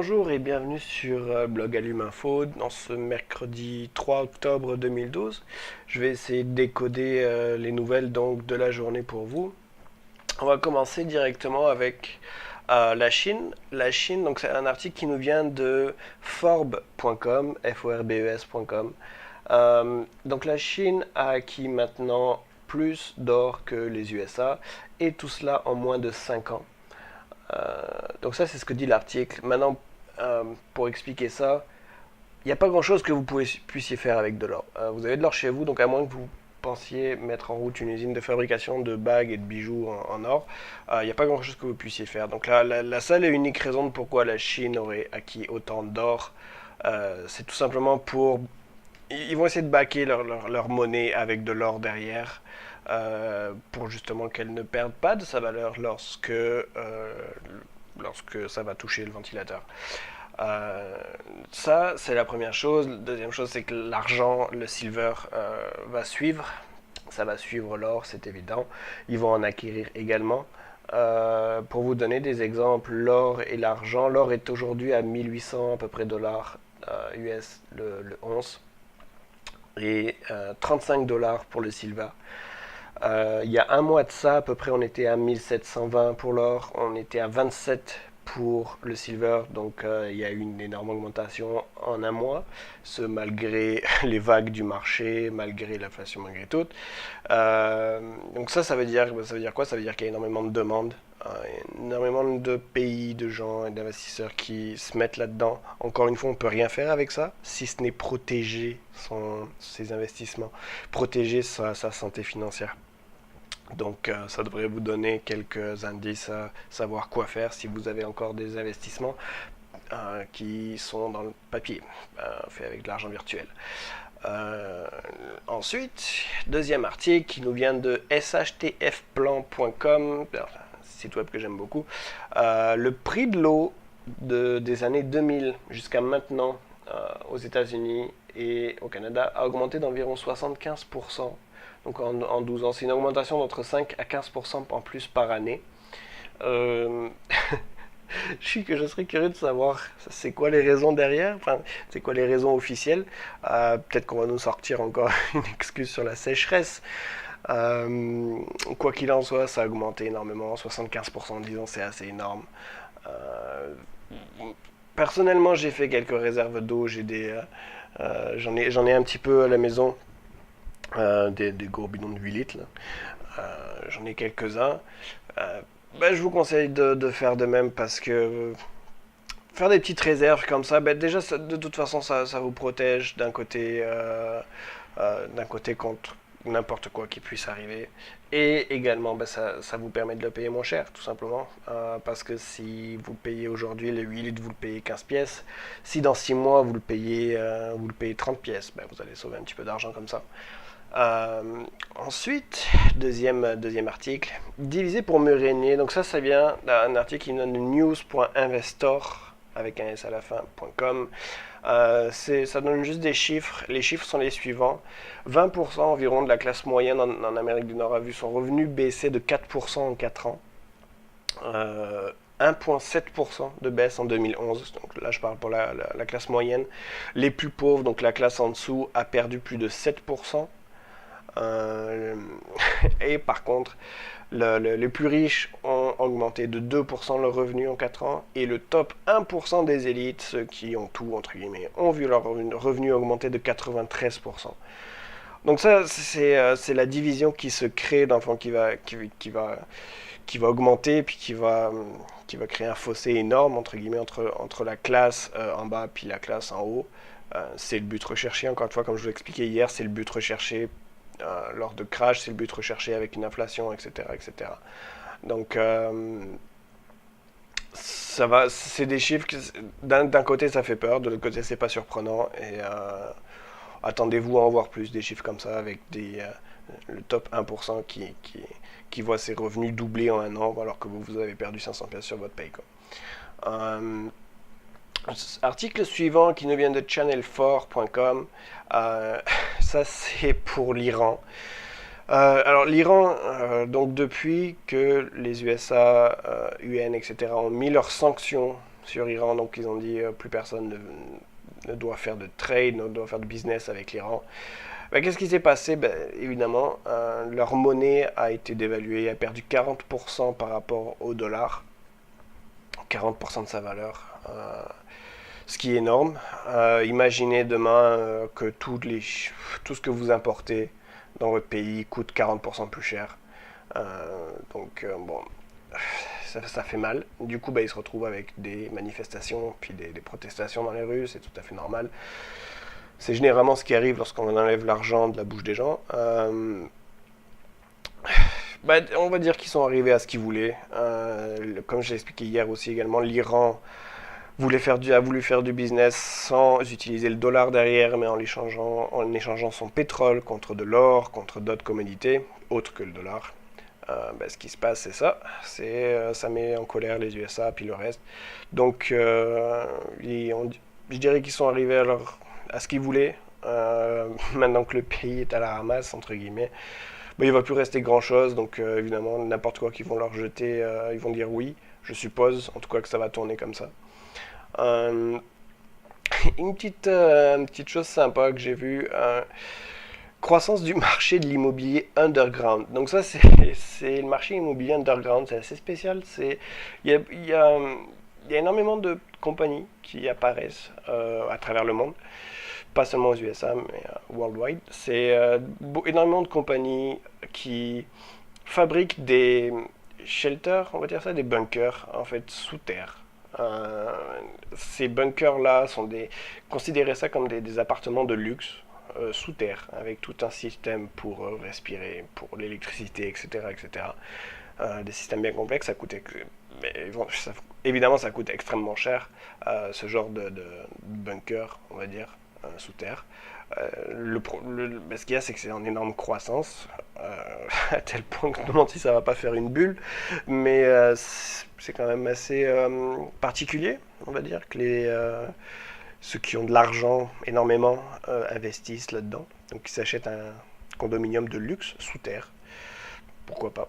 Bonjour et bienvenue sur Blog Allume Info. Dans ce mercredi 3 octobre 2012, je vais essayer de décoder les nouvelles donc, de la journée pour vous. On va commencer directement avec la Chine. La Chine, donc c'est un article qui nous vient de Forbes.com, Forbes.com. Donc la Chine a acquis maintenant plus d'or que les USA et tout cela en moins de 5 ans. Donc ça, c'est ce que dit l'article. Maintenant, pour expliquer ça, il n'y a pas grand-chose que vous puissiez faire avec de l'or. Vous avez de l'or chez vous, donc à moins que vous pensiez mettre en route une usine de fabrication de bagues et de bijoux en or, il n'y a pas grand-chose que vous puissiez faire. Donc là, la seule et unique raison de pourquoi la Chine aurait acquis autant d'or, c'est tout simplement pour... Ils vont essayer de backer leur monnaie avec de l'or derrière. Pour justement qu'elle ne perde pas de sa valeur lorsque ça va toucher le ventilateur. Ça, c'est la première chose. La deuxième chose, c'est que l'argent, le silver, va suivre. Ça va suivre l'or, c'est évident. Ils vont en acquérir également. Pour vous donner des exemples, l'or et l'argent, l'or est aujourd'hui à 1800 à peu près dollars US le once et 35 dollars pour le silver. Il y a un mois de ça, à peu près, on était à 1720 pour l'or, on était à 27 pour le silver, donc il y a eu une énorme augmentation en un mois, ce malgré les vagues du marché, malgré l'inflation, malgré tout. Donc ça veut dire quoi? Ça veut dire qu'il y a énormément de demandes, énormément de pays, de gens et d'investisseurs qui se mettent là-dedans. Encore une fois, on ne peut rien faire avec ça, si ce n'est protéger ses investissements, protéger sa santé financière. Donc ça devrait vous donner quelques indices à savoir quoi faire si vous avez encore des investissements qui sont dans le papier, fait avec de l'argent virtuel. Ensuite, deuxième article qui nous vient de shtfplan.com, site web que j'aime beaucoup. Le prix de l'eau des années 2000 jusqu'à maintenant aux États-Unis et au Canada a augmenté d'environ 75%. Donc en 12 ans, c'est une augmentation d'entre 5 à 15% en plus par année. Euh, je serais curieux de savoir c'est quoi les raisons derrière, enfin, c'est quoi les raisons officielles. Peut-être qu'on va nous sortir encore une excuse sur la sécheresse. Quoi qu'il en soit, ça a augmenté énormément, 75% en 10 ans, c'est assez énorme. Euh, Personnellement, j'ai fait quelques réserves d'eau, j'en ai un petit peu à la maison. Des gros bidons de 8 litres. J'en ai quelques-uns. Je vous conseille de faire de même parce que faire des petites réserves comme ça, déjà de toute façon ça vous protège d'un côté contre n'importe quoi qui puisse arriver. Et également, ça vous permet de le payer moins cher, tout simplement. Parce que si vous payez aujourd'hui les 8 litres, vous le payez 15 pièces. Si dans 6 mois, vous le payez 30 pièces, vous allez sauver un petit peu d'argent comme ça. Ensuite, deuxième article, divisé pour mieux régner. Donc ça vient d'un article qui donne de news.investor avec un s à la fin.com. Ça donne juste des chiffres. Les chiffres sont les suivants. 20% environ de la classe moyenne en Amérique du Nord a vu son revenu baisser de 4% en 4 ans. 1,7% de baisse en 2011, donc là je parle pour la classe moyenne. Les plus pauvres, donc la classe en dessous, a perdu plus de 7%. Et par contre, les plus riches ont augmenté de 2% leur revenu en 4 ans. Et le top 1% des élites, ceux qui ont tout, entre guillemets, ont vu leur revenu augmenter de 93%. Donc ça, c'est la division qui se crée d'enfants qui va augmenter, puis qui va créer un fossé énorme, entre guillemets, entre la classe en bas puis la classe en haut. C'est le but recherché, encore une fois, comme je vous l'expliquais hier, c'est le but recherché lors de crash, c'est le but recherché avec une inflation, etc. etc. Donc, c'est des chiffres que d'un côté ça fait peur, de l'autre côté c'est pas surprenant, et attendez-vous à en voir plus des chiffres comme ça avec le top 1% qui voit ses revenus doubler en un an alors que vous avez perdu 500 pièces sur votre paye, quoi. Article suivant qui nous vient de channel4.com. Ça c'est pour l'Iran. Alors l'Iran, donc depuis que les USA, UN, etc. ont mis leurs sanctions sur Iran, donc ils ont dit plus personne ne doit faire de trade, ne doit faire de business avec l'Iran. Ben, qu'est-ce qui s'est passé? Ben, évidemment, leur monnaie a été dévaluée, a perdu 40% par rapport au dollar, 40% de sa valeur, ce qui est énorme. Imaginez demain que tout ce que vous importez dans votre pays coûte 40% plus cher. Bon, ça fait mal. Du coup, bah, ils se retrouvent avec des manifestations, puis des protestations dans les rues, c'est tout à fait normal. C'est généralement ce qui arrive lorsqu'on enlève l'argent de la bouche des gens. Bah, on va dire qu'ils sont arrivés à ce qu'ils voulaient. Comme je l'ai expliqué hier aussi également, l'Iran a voulu faire du business sans utiliser le dollar derrière, mais en échangeant son pétrole contre de l'or, contre d'autres commodités, autres que le dollar. Ce qui se passe, c'est ça. Ça met en colère les USA puis le reste. Donc, je dirais qu'ils sont arrivés à ce qu'ils voulaient. Maintenant que le pays est à la ramasse, entre guillemets, il ne va plus rester grand-chose. Donc, évidemment, n'importe quoi qu'ils vont leur jeter, ils vont dire oui. Je suppose, en tout cas, que ça va tourner comme ça. Une petite chose sympa que j'ai vue. Croissance du marché de l'immobilier underground. Donc ça, c'est le marché immobilier underground, c'est assez spécial. Il y a énormément de compagnies qui apparaissent à travers le monde, pas seulement aux USA, mais worldwide. C'est énormément de compagnies qui fabriquent des shelters, on va dire ça, des bunkers, en fait, sous terre. Ces bunkers-là considérez ça comme des appartements de luxe sous terre, avec tout un système pour respirer, pour l'électricité, etc. etc. Des systèmes bien complexes, évidemment ça coûte extrêmement cher, ce genre de bunker, on va dire, sous terre. Ce qu'il y a, c'est que c'est en énorme croissance, à tel point que je me demande si ça va pas faire une bulle, mais c'est quand même assez particulier, on va dire, que ceux qui ont de l'argent énormément investissent là-dedans. Donc ils s'achètent un condominium de luxe sous terre. Pourquoi pas?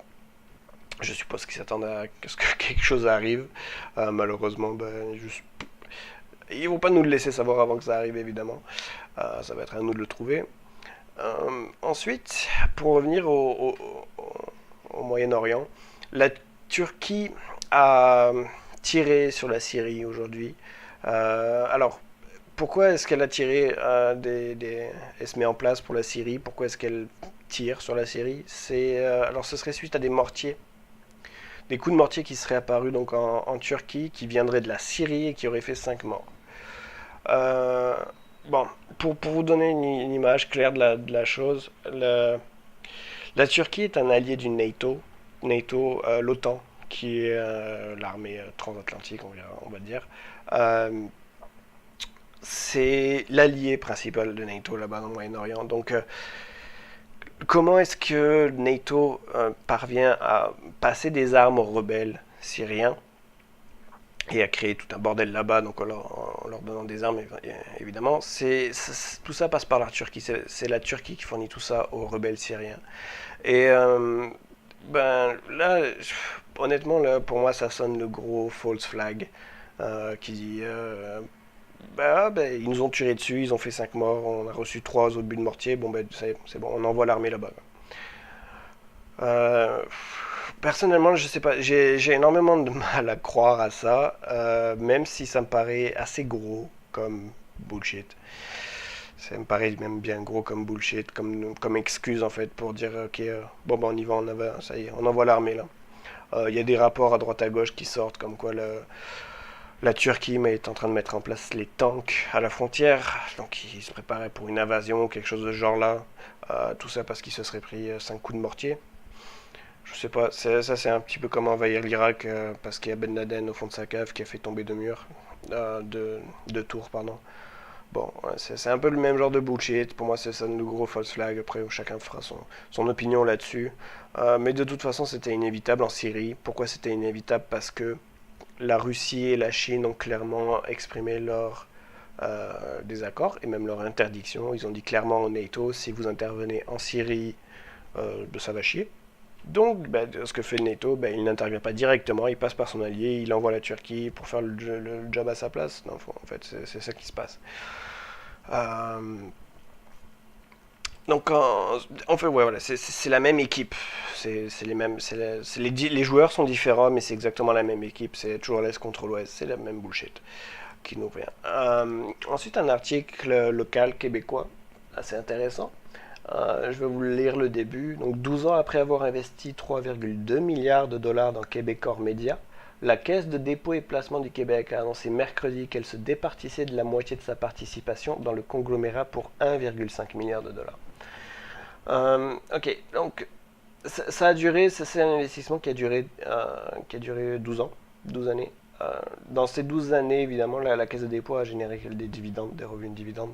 Je suppose qu'ils s'attendent à ce que quelque chose arrive. Malheureusement, ils vont pas nous le laisser savoir avant que ça arrive, évidemment. Ça va être à nous de le trouver. Ensuite, pour revenir au Moyen-Orient, la Turquie a tiré sur la Syrie aujourd'hui. Alors, pourquoi est-ce qu'elle a tiré elle se met en place pour la Syrie? Pourquoi est-ce qu'elle tire sur la Syrie? Alors, ce serait suite à des mortiers, des coups de mortier qui seraient apparus donc en Turquie, qui viendraient de la Syrie et qui auraient fait 5 morts. Bon, pour vous donner une image claire de la chose, la Turquie est un allié du NATO, l'OTAN, qui est l'armée transatlantique, on va dire. C'est l'allié principal de NATO là-bas dans le Moyen-Orient. Donc, comment est-ce que NATO parvient à passer des armes aux rebelles syriens et à créer tout un bordel là-bas, donc en leur donnant des armes, évidemment, tout ça passe par la Turquie. C'est la Turquie qui fournit tout ça aux rebelles syriens. Et là, honnêtement, là, pour moi, ça sonne le gros false flag qui dit ils nous ont tiré dessus, ils ont fait 5 morts, on a reçu 3 autres buts de mortier, c'est bon, on envoie l'armée là-bas. Personnellement, je sais pas, j'ai énormément de mal à croire à ça, même si ça me paraît assez gros comme bullshit. Ça me paraît même bien gros comme bullshit, comme excuse en fait pour dire ok, on y va, ça y est, on envoie l'armée là. Il y a des rapports à droite à gauche qui sortent comme quoi la Turquie est en train de mettre en place les tanks à la frontière, donc ils se préparaient pour une invasion ou quelque chose de ce genre là. Tout ça parce qu'ils se seraient pris 5 coups de mortier. Je sais pas, ça c'est un petit peu comme envahir l'Irak parce qu'il y a Ben Laden au fond de sa cave qui a fait tomber deux tours, pardon. Bon, ouais, c'est un peu le même genre de bullshit. Pour moi, c'est ça le gros false flag. Après, chacun fera son opinion là-dessus. Mais de toute façon, c'était inévitable en Syrie. Pourquoi c'était inévitable? Parce que la Russie et la Chine ont clairement exprimé leur désaccord et même leur interdiction. Ils ont dit clairement au NATO, si vous intervenez en Syrie, ça va chier. Donc, ce que fait NATO, il n'intervient pas directement, il passe par son allié, il envoie la Turquie pour faire le job à sa place. Non, en fait, c'est ça qui se passe. Euh, donc, en fait, ouais, voilà, c'est la même équipe. C'est les mêmes, les joueurs sont différents, mais c'est exactement la même équipe. C'est toujours l'Est contre l'Ouest, c'est la même bullshit qui nous vient. Ensuite, un article local québécois, assez intéressant. Je vais vous lire le début. Donc, 12 ans après avoir investi 3,2 milliards de dollars dans Québecor Media, la Caisse de dépôt et placement du Québec a annoncé mercredi qu'elle se départissait de la moitié de sa participation dans le conglomérat pour 1,5 milliard de dollars. Ok, donc ça a duré, c'est un investissement qui a duré 12 ans, 12 années. Dans ces 12 années, évidemment, la Caisse de dépôt a généré des dividendes, des revenus de dividendes.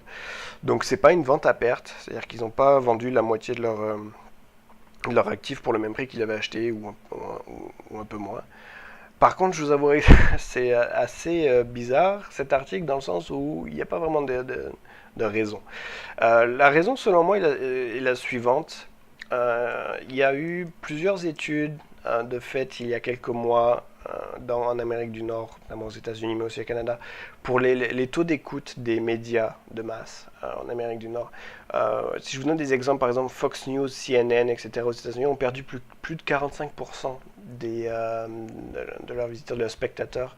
Donc c'est pas une vente à perte, c'est-à-dire qu'ils n'ont pas vendu la moitié de leur actif pour le même prix qu'ils avaient acheté ou un peu moins. Par contre, je vous avouerai que c'est assez bizarre cet article dans le sens où il n'y a pas vraiment de raison. La raison, selon moi, est la suivante. Il y a eu plusieurs études de fait il y a quelques mois en Amérique du Nord, notamment aux États-Unis, mais aussi au Canada, pour les taux d'écoute des médias de masse en Amérique du Nord. Si je vous donne des exemples, par exemple, Fox News, CNN, etc., aux États-Unis ont perdu plus de 45% de leurs visiteurs, de leurs spectateurs,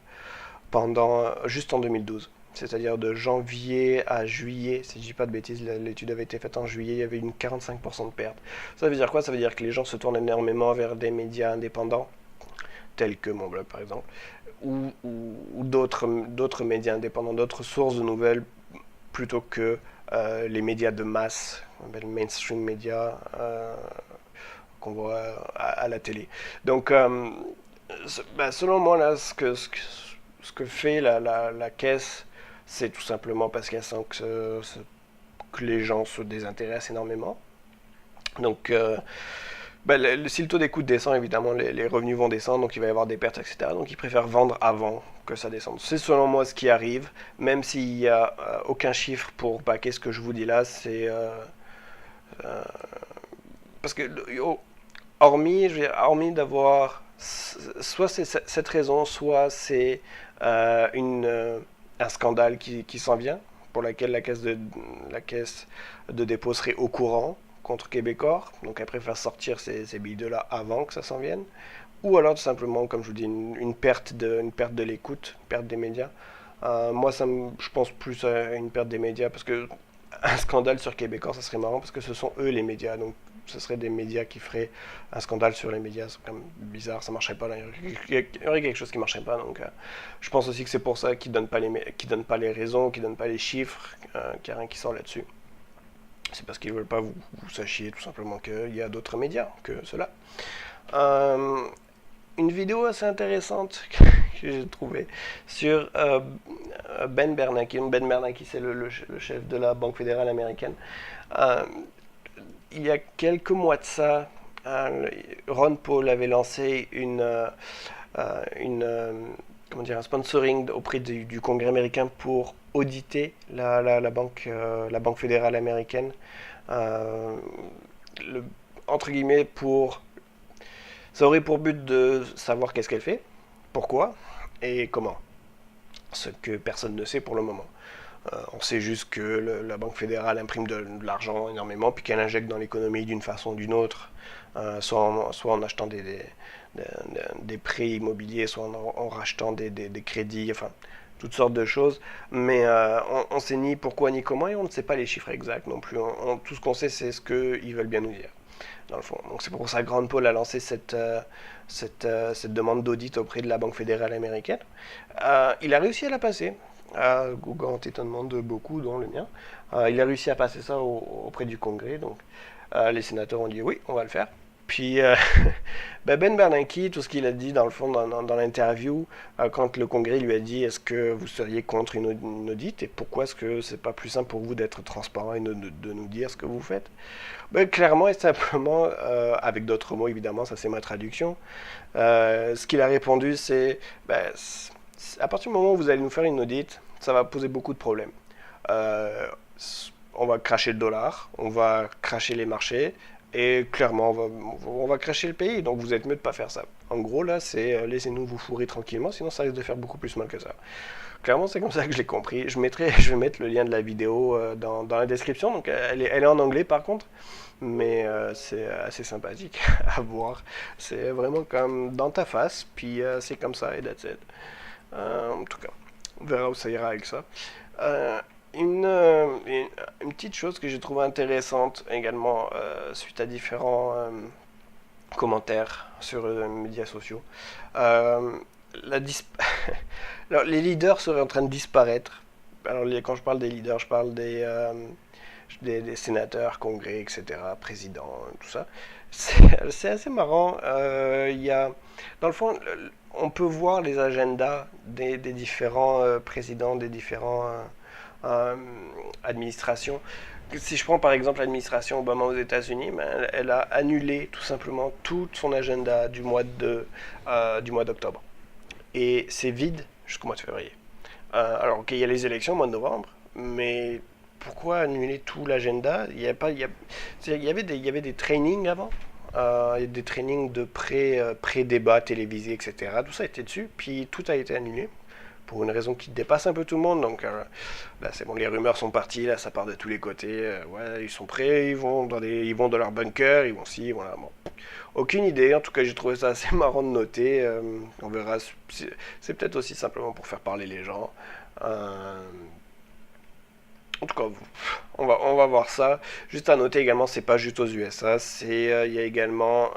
juste en 2012. C'est-à-dire de janvier à juillet, si je dis pas de bêtises, l'étude avait été faite en juillet, il y avait une 45% de perte. Ça veut dire quoi? Ça veut dire que les gens se tournent énormément vers des médias indépendants, tels que mon blog par exemple, ou d'autres médias indépendants, d'autres sources de nouvelles, plutôt que les médias de masse, les mainstream médias qu'on voit à la télé. Donc, selon moi, là, ce que fait la caisse, c'est tout simplement parce qu'elle sent que les gens se désintéressent énormément. Donc, si le taux d'écoute descend, évidemment, les revenus vont descendre, donc il va y avoir des pertes, etc. Donc, ils préfèrent vendre avant que ça descende. C'est selon moi ce qui arrive, même s'il n'y a aucun chiffre pour backer ce que je vous dis là. C'est parce que hormis d'avoir soit c'est cette raison, soit c'est un scandale qui s'en vient, pour laquelle la caisse de dépôt serait au courant contre Québecor, donc elle préfère sortir ces billes-là avant que ça s'en vienne, ou alors tout simplement, comme je vous dis, une perte de l'écoute, une perte des médias. Moi, je pense plus à une perte des médias, parce que un scandale sur Québecor, ça serait marrant, parce que ce sont eux les médias, donc ce serait des médias qui feraient un scandale sur les médias, c'est quand même bizarre, ça marcherait pas là, il y aurait quelque chose qui marcherait pas, donc je pense aussi que c'est pour ça qu'ils donnent pas les raisons, qu'ils donnent pas les chiffres, qu'il n'y a rien qui sort là-dessus. C'est parce qu'ils veulent pas vous sachiez tout simplement qu'il y a d'autres médias que cela. Une vidéo assez intéressante que j'ai trouvée sur Ben Bernanke. Ben Bernanke, c'est le chef de la Banque fédérale américaine. Il y a quelques mois de ça, Ron Paul avait lancé un sponsoring auprès du Congrès américain pour auditer la banque fédérale américaine, entre guillemets, ça aurait pour but de savoir qu'est-ce qu'elle fait, pourquoi et comment. Ce que personne ne sait pour le moment. On sait juste que la Banque fédérale imprime de l'argent énormément, puis qu'elle injecte dans l'économie d'une façon ou d'une autre, soit en achetant des prêts immobiliers, soit en rachetant des crédits, enfin toutes sortes de choses. Mais on ne sait ni pourquoi ni comment, et on ne sait pas les chiffres exacts non plus. Tout ce qu'on sait, c'est ce qu'ils veulent bien nous dire, dans le fond. Donc c'est pour ça que Ron Paul a lancé cette demande d'audit auprès de la Banque fédérale américaine. Il a réussi à la passer, au grand étonnement de beaucoup, dont le mien. Il a réussi à passer ça auprès du Congrès, donc les sénateurs ont dit oui, on va le faire. Puis Ben Bernanke, tout ce qu'il a dit dans le fond dans l'interview, quand le Congrès lui a dit est-ce que vous seriez contre une audit et pourquoi est-ce que c'est pas plus simple pour vous d'être transparent et de nous dire ce que vous faites, clairement et simplement, avec d'autres mots évidemment, ça c'est ma traduction, ce qu'il a répondu c'est à partir du moment où vous allez nous faire une audit, ça va poser beaucoup de problèmes. On va cracher le dollar, on va cracher les marchés, Et clairement, on va cracher le pays, donc vous êtes mieux de pas faire ça. En gros, là, c'est laissez-nous vous fourrer tranquillement, sinon ça risque de faire beaucoup plus mal que ça. Clairement, c'est comme ça que je l'ai compris. Je vais mettre le lien de la vidéo dans la description. Donc, elle est en anglais par contre, mais c'est assez sympathique à voir. C'est vraiment comme dans ta face, puis c'est comme ça et that's it. En tout cas, on verra où ça ira avec ça. Euh, une petite chose que j'ai trouvé intéressante également suite à différents commentaires sur les médias sociaux. Euh, la Alors, les leaders seraient en train de disparaître. Alors, quand je parle des leaders, je parle des sénateurs, congrès, etc., présidents, tout ça. C'est assez marrant. Dans le fond, on peut voir les agendas des différents présidents, des différents administrations. Si je prends par exemple l'administration Obama aux États-Unis, ben, elle a annulé tout simplement tout son agenda du mois d'octobre. Et c'est vide jusqu'au mois de février. Alors qu'il y a les élections au mois de novembre, mais pourquoi annuler tout l'agenda? Il y a pas, il y avait des trainings avant, il y a des trainings de pré-débat télévisé, etc. Tout ça était dessus, puis tout a été annulé pour une raison qui dépasse un peu tout le monde. Donc là, c'est bon, les rumeurs sont parties, là, ça part de tous les côtés. Ouais, ils sont prêts, ils vont dans leur bunker, ils vont si, voilà. Bon. Aucune idée, en tout cas j'ai trouvé ça assez marrant de noter. On verra, c'est peut-être aussi simplement pour faire parler les gens. En tout cas, on va voir ça. Juste à noter également, c'est pas juste aux USA, il y a également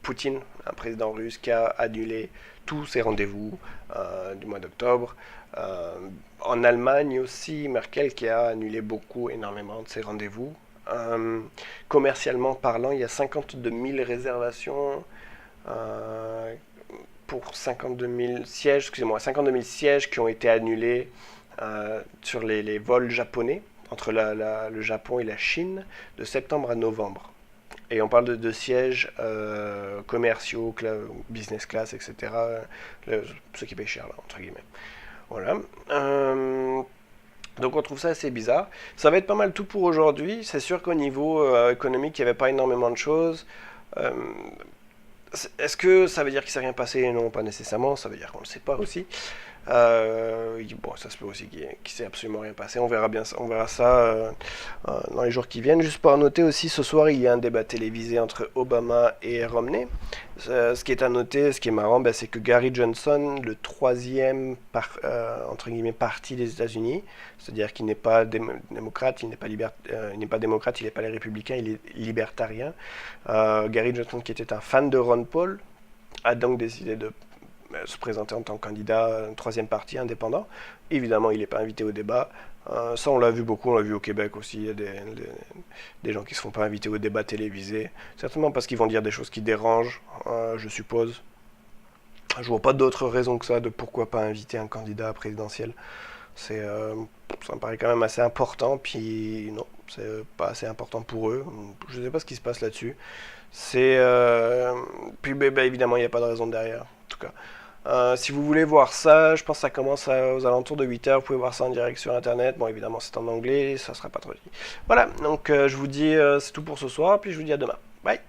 Poutine, un président russe, qui a annulé tous ses rendez-vous du mois d'octobre. En Allemagne aussi, Merkel qui a annulé énormément de ses rendez-vous. Commercialement parlant, il y a 52 000 réservations pour 52 000 sièges, excusez-moi, 52 000 sièges qui ont été annulés sur les vols japonais entre le Japon et la Chine de septembre à novembre. Et on parle de sièges commerciaux, business class, etc. Ceux qui payent cher, là, entre guillemets. Voilà. Donc on trouve ça assez bizarre. Ça va être pas mal tout pour aujourd'hui. C'est sûr qu'au niveau économique, il n'y avait pas énormément de choses. Euh, Est-ce que ça veut dire qu'il ne s'est rien passé? Non, pas nécessairement. Ça veut dire qu'on ne le sait pas aussi. Bon, ça se peut aussi qu'il ne s'est absolument rien passé. On verra ça dans les jours qui viennent. Juste pour noter aussi, ce soir, il y a un débat télévisé entre Obama et Romney. Ce qui est à noter, ce qui est marrant, c'est que Gary Johnson, le troisième entre guillemets parti des États-Unis, c'est-à-dire qu'il n'est pas démocrate, il n'est pas démocrate, il n'est pas les républicains, il est libertarien. Gary Johnson, qui était un fan de Ron Paul, a donc décidé de se présenter en tant que candidat troisième parti indépendant. Évidemment, il n'est pas invité au débat. Ça, on l'a vu beaucoup, on l'a vu au Québec aussi. Il y a des gens qui ne se font pas inviter au débat télévisé. Certainement parce qu'ils vont dire des choses qui dérangent, je suppose. Je vois pas d'autre raison que ça de pourquoi pas inviter un candidat présidentiel. Ça me paraît quand même assez important, puis non, c'est pas assez important pour eux. Je sais pas ce qui se passe là-dessus. Puis évidemment, il n'y a pas de raison derrière, en tout cas. Si vous voulez voir ça, je pense que ça commence aux alentours de 8h. Vous pouvez voir ça en direct sur internet. Bon, évidemment, c'est en anglais, ça sera pas trop dit. Voilà, donc je vous dis c'est tout pour ce soir, puis je vous dis à demain. Bye!